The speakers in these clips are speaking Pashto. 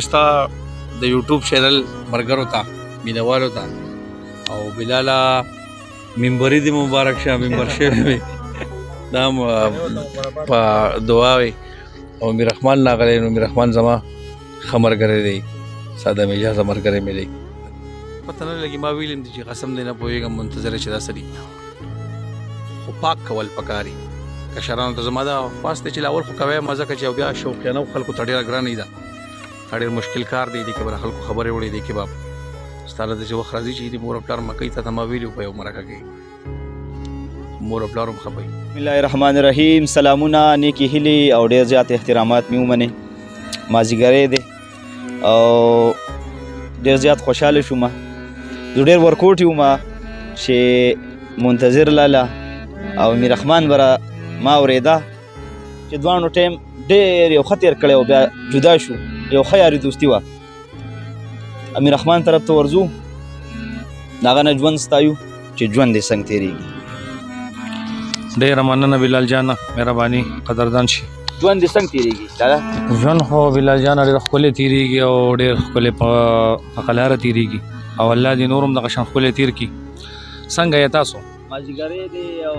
ستا د یوټیوب چینل مرګرو ته مینوالو ته او بلاله منبري دې مبارک شه منبر شوی وي دا په دعا وي او میر رحمان راغلی نو میر رحمان زما ښه ملګری دی ساده مجازه ملګری مې دی پته نه لګي ما ویلم چې قسم دی نه پوهېږم منتظر چې دا څه دي خو پاک کول پکاري کشرانو ته زما دا خواست دی چې اول خو کوی مزه که چې او بیا شوقیانه خلکو ته ډېره ګرانه ده ډېر مشکل کار دی دې کې به خلکو خبرې وړې دې کې به ستا له داسې وخت راځي چې د مور او پلار مکۍ ته ما ویلي په یو مرکه کې مور او پلار هم خفه وي. بسم الله الرحمن الرحیم. سلامونه، نیکې هیلې او ډېر زیات احترامات مې ومنې. مازدیګری دی او ډېر زیات خوشحاله شوم. زه ډېر ورکوټ یم چې منتظر لاله او میر رحمان به ما اورېده چې دواړو ټایم ډېر یو ښه تېر کړی او بیا جدا شو. یو ښه یاري دوستي وه. امیر رحمان طرف ته ورځو، د هغه نه ژوند ستایو چې ژوند یې څنګه تېرېږي. ډېره مننه بلال جانه، مهرباني قدردان شي. ژوند یې څنګه تېرېږي دادا؟ ژوند خو بلال جانه ډېر ښکلی تېرېږي او ډېر ښکلی په قلاره تېرېږي او الله دې نور هم دغه شان ښکلی تېر کړي. څنګه یې تاسو؟ مازدیګری دی او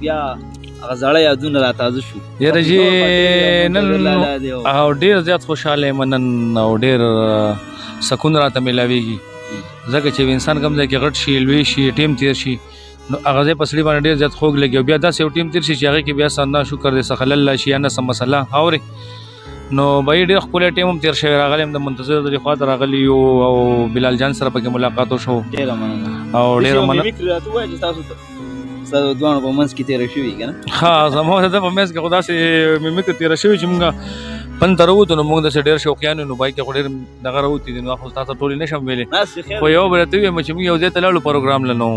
بیا هغه زاړه یادونه راتازه شو. یاره چې نن او ډېر زیات خوشحاله یم نن او ډېر سکون راته میلاویږي ځکه چې انسان کوم ځای کې غټ شي لوی شي ټیم تېر شي نو هغه ځای په سړي باندې ډېر زیات خوږ لګي او بیا داسې یو ټیم تېر شي چې هغې کې بیا الله شکر دی څه خلل شي یا نه څه مسله اورې نو به یې ډېر ښکلی ټیم هم تېر شوی راغلی یم د منتظر د خوا ته راغلي یو او بلال جان سره پکې ملاقات وشو. ډېره مننه او ډېره مننه. ستاسو دواړو په منځ کې تېره شوي که نه؟ ها زما د ده په منځ کې خو داسې میمیکه تېره شوي چې مونږ پن ته راووتو نو مونږ داسې ډېر شوقیان یو نو بایک کې خو ډېر دغه راوتي دي نو خو تاسو ټولې نه شم ویلی خو یو بله ته ووایم چې مونږ یو ځای ته لاړو پروګرام له نو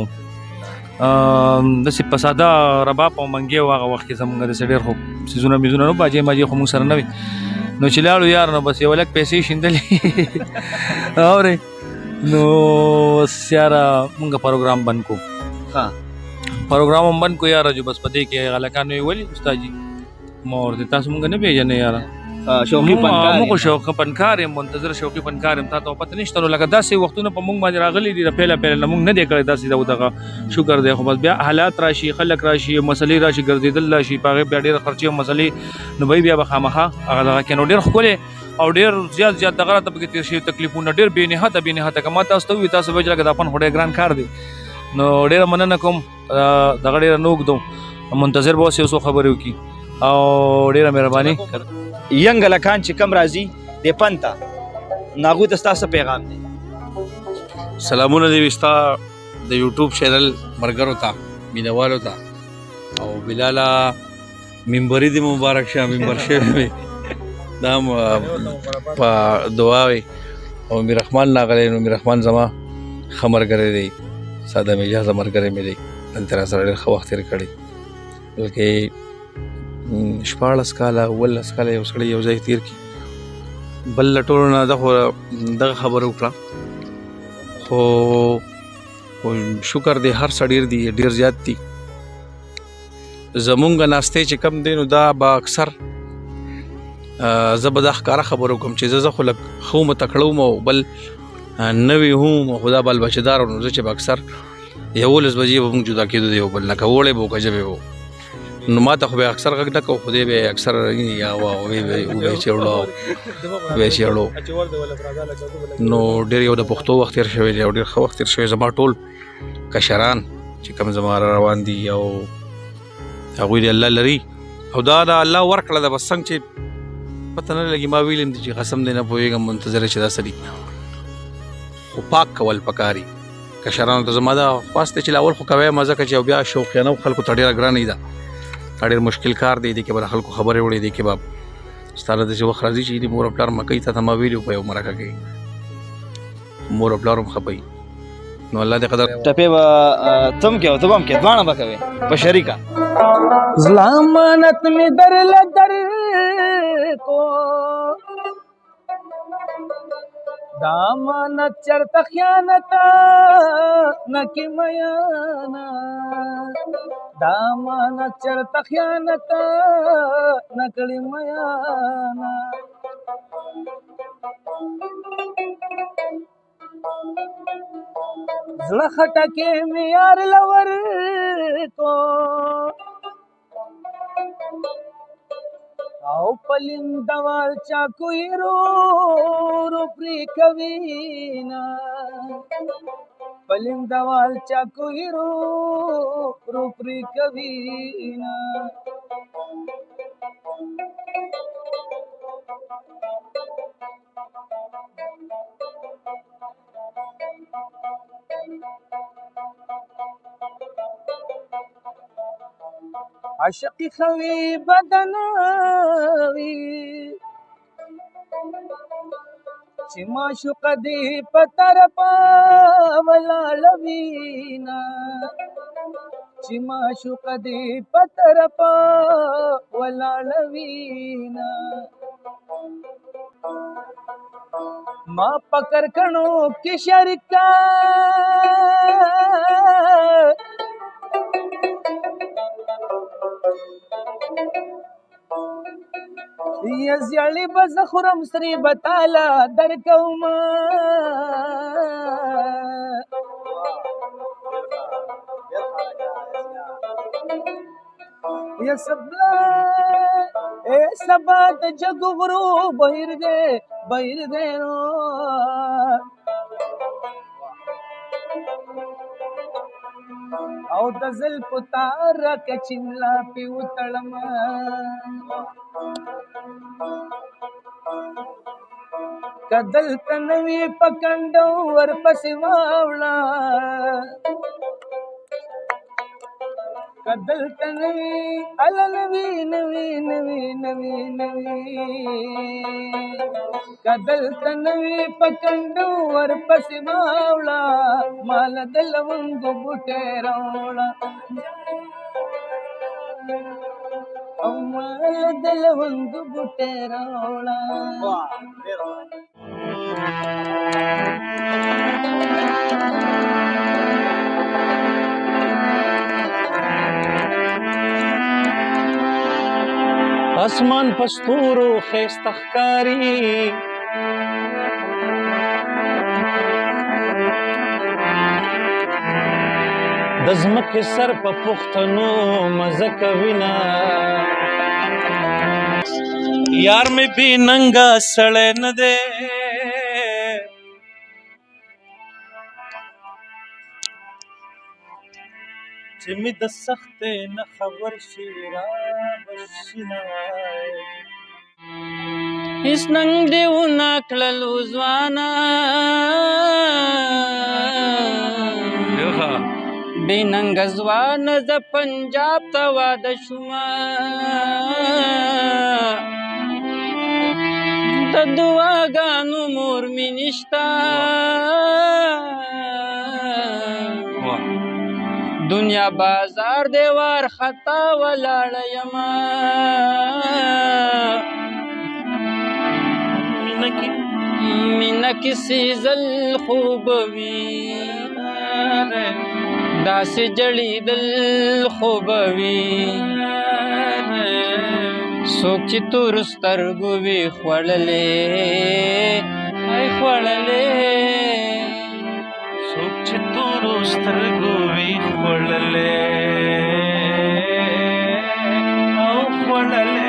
داسې په ساده رباب او منګې و هغه وخت کې زمونږ داسې ډېر خو څیزونه میزونه نو باجې ماجې خو مونږ سره نه وي نو چې لاړو یار نو بس یو لږ پیسې شیندلې اورې نو یاره مونږ پروګرام بند کو. ها پروګرام هم بند کو یاره جو بس په دې کې هلکانو یې ولي استاد جي ما ورته تاسو مونږ نه پېژنې یاره شوقي فنکار موږ شوقي فنکار یم منتظر شوقي فنکار یم تا ته پته نشته نو لکه داسې وختونه په موږ باندې راغلي دي د پیله پیله نه موږ نه دی کړی داسې دغه شکر دی خو بس بیا حالات راشي خلک راشي مسلې راشي ګرځېدل راشي په هغې بیا ډېره خرچې او مسلې نو به بیا به خامخا هغه دغه کې نو ډېر ښکلی او ډېر زیات دغه راته پکې تېر شوي تکلیفونه ډېر بې نهته که ما تاسو ته ووایي تاسو به چې لکه دا فن خو ډېر ګران کار دی نو ډېره مننه کوم دغه ډېره نه اوږدوم منتظر به اوس یو څو خبرې وکړي او ډېره مهرباني. ینګ هلکان چې کم راځي د فن ته نو هغوی ته ستا څه پیغام دی؟ سلامونه دې وي ستا د یوټیوب چینل ملګرو ته مینوالو ته او بلاله منبري دې مبارک شه منبر شوی وي دا په دعا وي او میر رحمان راغلی نو میر رحمان زما ښه ملګری دی ساده مجازه ملګری مې دی دلته را سره ډېر ښه وخت تېر کړی بلکې 14 کاله 15 کاله یو سړی یو ځای تېر کړي بل له ټولو نه دغه خبره وکړه خو شکر دی هر څه ډېر دي ډېر زیات دي زمونږ ناستې چې کم دی نو دا به اکثر زه به دا ښکاره خبره وکړم چې زه خو لږ ښه وم تکړه وم او بل نوي هم خو دا بل بچهدار نو زه چې به اکثر 11 بجې به مونږ جدا کېدو د یو بل نه که وړی به و که ژبې به نو ما ته خو به اکثر غږ نه کوو خو دی به اکثر یا وبې چېړو نو ډېر یو د پښتو وخت تېر شوی دی او ډېر ښه وخت تېر شوی زما ټول کشران چې کوم زما روان دي او هغوی د الله لري او دا د الله ورکړه ده بس څنګه چې پته نه لګي ما ویلم دي چې قسم دی نه پوهېږم منتظر چې دا څه دي خو پاک کول پکاري کشرانو ته زما دا خواست دی چې اول خو کوی مزه که چې او بیا شوقیانه خلکو ته ډېره ګرانه ده ډېر مشکل کار دی دې کې به خلکو خبرې وړې دې کې به ستا له داسې وخت راځي چې د مور او پلار مکۍ ته ما ویلي په یو مرکه کې مور او پلار هم خفه وي نو الله دې قدر ټپې به ته هم کوې او ته به هم کوې دواړه به کوې په شریکه. ضمانت میں در لدر کو دامانت چرت خیانتا نکی میانا دامانت چرت خیانتا نکڑی میانا زړه خټکې مې یار لور کو او پلندوال چاکوی رو پری کوینا پلندوال چاکوی رو پری کوینا عاشقی خوی بدنوی چې معشوق دی په طرفا ولاړوینا چې معشوق دی په طرفا ولاړوینا ما پکر کڼو کې شریکا یزیالی بز خورم سری بتالا در کوما یا سبلا اے سبات جگ غرو بہر دے رو او دزل پتار کچنلا پی اتړم کدل تنوی پکندو ورپسې واوړه کدل تنوی ال نوی نوی نوی نوی نوی کدل تنوی پکندو ورپسې واوړه مال دل ونګ بوټه راوړه او مال دل ونګ بوټه راوړه اسمان پستورو خیست ښکاري د ځمکې سر په پښتنو مزه کوینه یار مې بې ننګه سړی نه دی چې مې د سختۍ نه خبر شي رابشینه هیڅ ننګ دې ونه کړلو ځوانه بې ننګه ځوانه زه پنجاب ته واده شومه د دعاګانو مور مې نشته دنیا بازار دی وارخطا ولاړه یمه مینه کې سیزل خوب وي داسې جړېدل خوب وي څوک چې تور سترګو وي خوړلې ای خوړلې څوک چې تور سترګو وي خوړلې او خوړلې